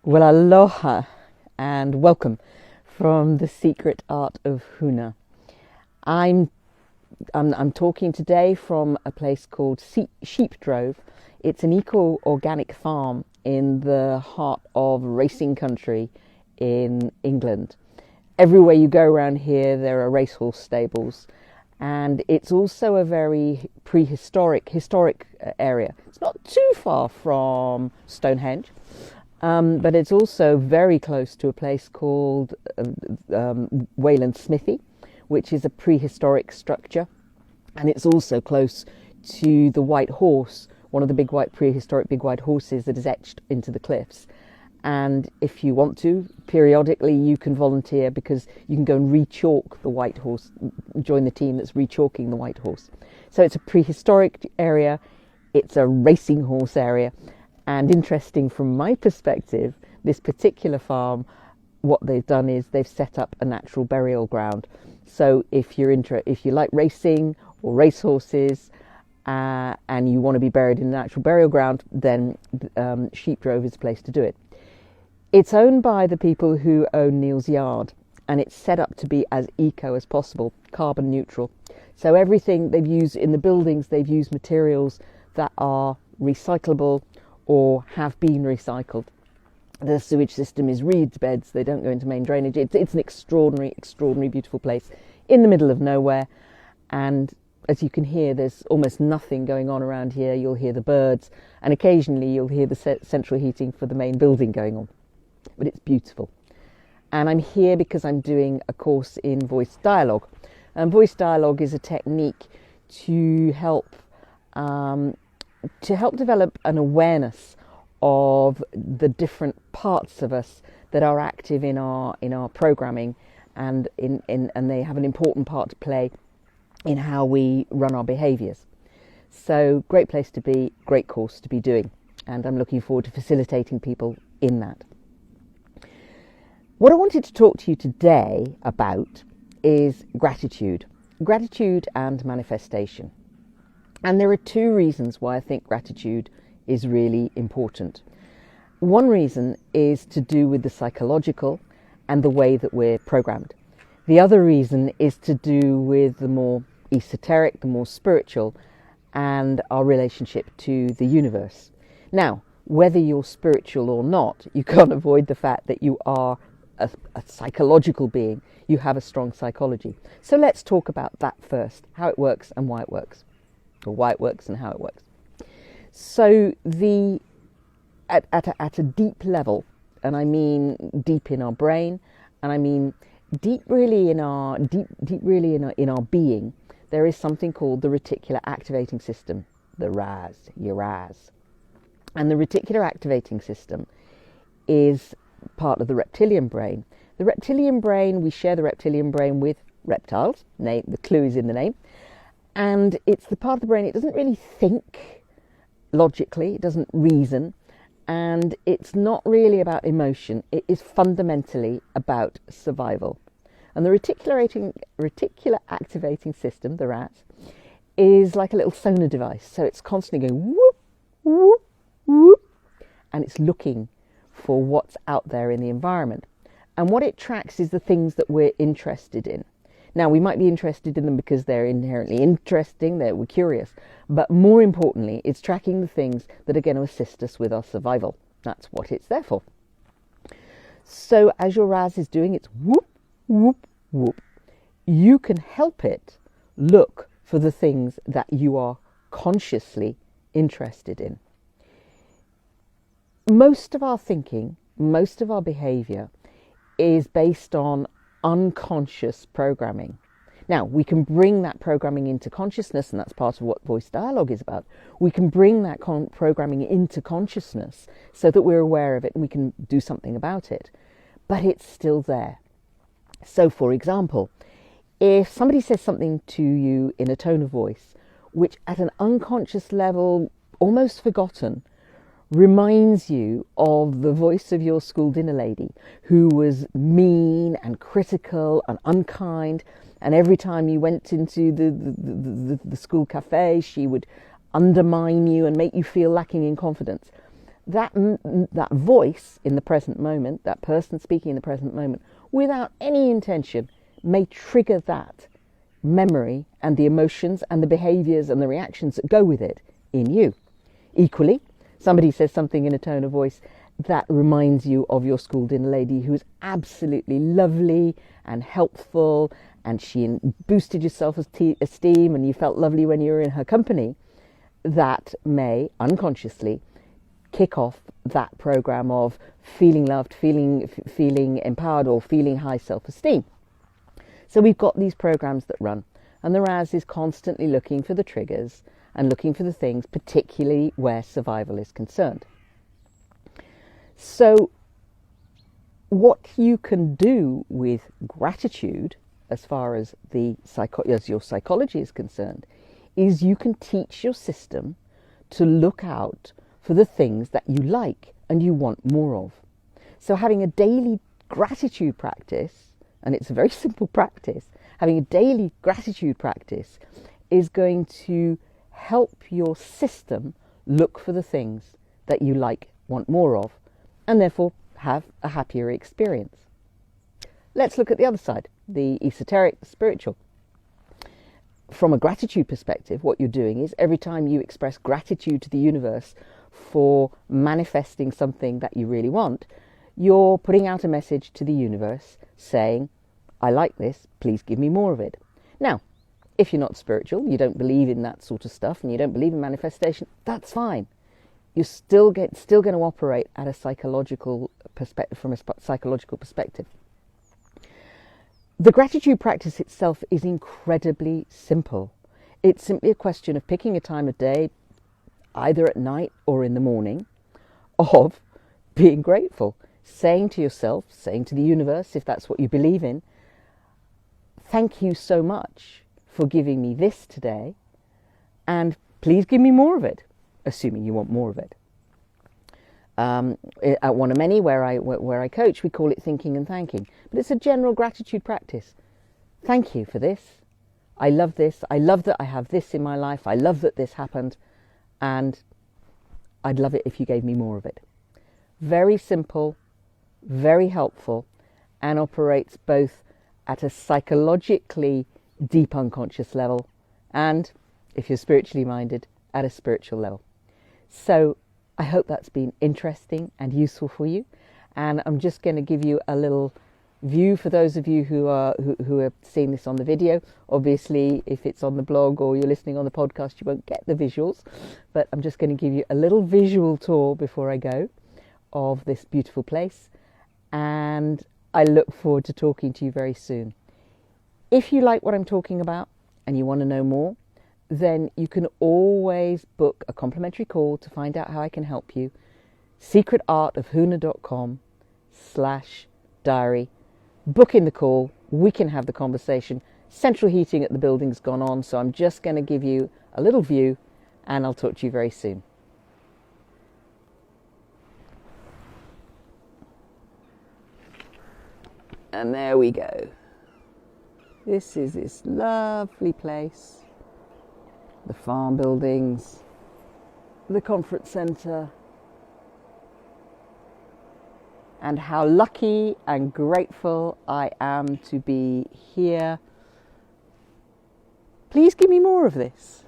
Well, aloha and welcome from the Secret Art of Huna. I'm talking today from a place called Sheepdrove. It's an eco-organic farm in the heart of racing country in England. Everywhere you go around here, there are racehorse stables, and it's also a very historic area. It's not too far from Stonehenge. But it's also very close to a place called Wayland Smithy, which is a prehistoric structure. And it's also close to the White Horse, one of the prehistoric big white horses that is etched into the cliffs. And if you want to, periodically you can volunteer because you can go and re-chalk the White Horse, join the team that's re-chalking the White Horse. So it's a prehistoric area, it's a racing horse area. And interesting from my perspective, this particular farm, what they've done is they've set up a natural burial ground. So if you like racing or racehorses and you want to be buried in a natural burial ground, then Sheepdrove is the place to do it. It's owned by the people who own Neal's Yard, and it's set up to be as eco as possible, carbon neutral. So everything they've used in the buildings, they've used materials that are recyclable or have been recycled. The sewage system is reed beds, they don't go into main drainage. It's an extraordinary beautiful place in the middle of nowhere, and as you can hear, there's almost nothing going on around here. You'll hear the birds, and occasionally you'll hear the central heating for the main building going on, but it's beautiful. And I'm here because I'm doing a course in voice dialogue, and voice dialogue is a technique to help develop an awareness of the different parts of us that are active in our programming, and they have an important part to play in how we run our behaviours. So great place to be, great course to be doing, and I'm looking forward to facilitating people in that. What I wanted to talk to you today about is gratitude and manifestation. And there are two reasons why I think gratitude is really important. One reason is to do with the psychological and the way that we're programmed. The other reason is to do with the more esoteric, the more spiritual, and our relationship to the universe. Now, whether you're spiritual or not, you can't avoid the fact that you are a psychological being. You have a strong psychology. So let's talk about that first, how it works and why it works. Or why it works and how it works. So at a deep level, and I mean deep in our brain, and I mean deep really in our being, there is something called the reticular activating system, the RAS, your RAS. And the reticular activating system is part of the reptilian brain. The reptilian brain, we share the reptilian brain with reptiles. The clue is in the name. And it's the part of the brain, it doesn't really think logically, it doesn't reason, and it's not really about emotion. It is fundamentally about survival. And the reticular activating system, the RAS, is like a little sonar device. So it's constantly going whoop, whoop, whoop, and it's looking for what's out there in the environment. And what it tracks is the things that we're interested in. Now, we might be interested in them because they're inherently interesting, we're curious, but more importantly, it's tracking the things that are going to assist us with our survival. That's what it's there for. So as your RAS is doing its whoop, whoop, whoop, you can help it look for the things that you are consciously interested in. Most of our thinking, most of our behaviour is based on unconscious programming. Now, we can bring that programming into consciousness, and that's part of what voice dialogue is about. We can bring that programming into consciousness so that we're aware of it and we can do something about it. But it's still there. So, for example, if somebody says something to you in a tone of voice, which at an unconscious level, almost forgotten, reminds you of the voice of your school dinner lady who was mean and critical and unkind, and every time you went into the school cafe she would undermine you and make you feel lacking in confidence. that voice in the present moment, that person speaking in the present moment, without any intention, may trigger that memory and the emotions and the behaviours and the reactions that go with it in you. Equally, somebody says something in a tone of voice that reminds you of your school dinner lady who is absolutely lovely and helpful, and she boosted your self-esteem and you felt lovely when you were in her company. That may unconsciously kick off that program of feeling loved, feeling empowered, or feeling high self-esteem. So we've got these programs that run, and the RAS is constantly looking for the triggers and looking for the things, particularly where survival is concerned. So what you can do with gratitude, as far as your psychology is concerned, is you can teach your system to look out for the things that you like and you want more of. So having a daily gratitude practice, and it's a very simple practice, having a daily gratitude practice is going to help your system look for the things that you like, want more of, and therefore have a happier experience. Let's look at the other side, the esoteric, the spiritual. From a gratitude perspective, what you're doing is every time you express gratitude to the universe for manifesting something that you really want, you're putting out a message to the universe saying, I like this, please give me more of it. Now, if you're not spiritual, you don't believe in that sort of stuff, and you don't believe in manifestation, that's fine. You're still going to operate at a psychological perspective, from a psychological perspective. The gratitude practice itself is incredibly simple. It's simply a question of picking a time of day, either at night or in the morning, of being grateful, saying to yourself, saying to the universe, if that's what you believe in, thank you so much for giving me this today, and please give me more of it, assuming you want more of it. At One of Many, where I coach, we call it thinking and thanking, but it's a general gratitude practice. Thank you for this. I love this. I love that I have this in my life. I love that this happened, and I'd love it if you gave me more of it. Very simple, very helpful, and operates both at a psychologically deep unconscious level and, if you're spiritually minded, at a spiritual level. So I hope that's been interesting and useful for you, and I'm just going to give you a little view for those of you who are seeing this on the video. Obviously, if it's on the blog or you're listening on the podcast, you won't get the visuals, but I'm just going to give you a little visual tour before I go of this beautiful place, and I look forward to talking to you very soon. If you like what I'm talking about and you want to know more, then you can always book a complimentary call to find out how I can help you. secretartofhuna.com/diary. Book in the call, we can have the conversation. Central heating at the building's gone on, so I'm just going to give you a little view, and I'll talk to you very soon. And there we go. This is this lovely place. The farm buildings, the conference centre, and how lucky and grateful I am to be here. Please give me more of this.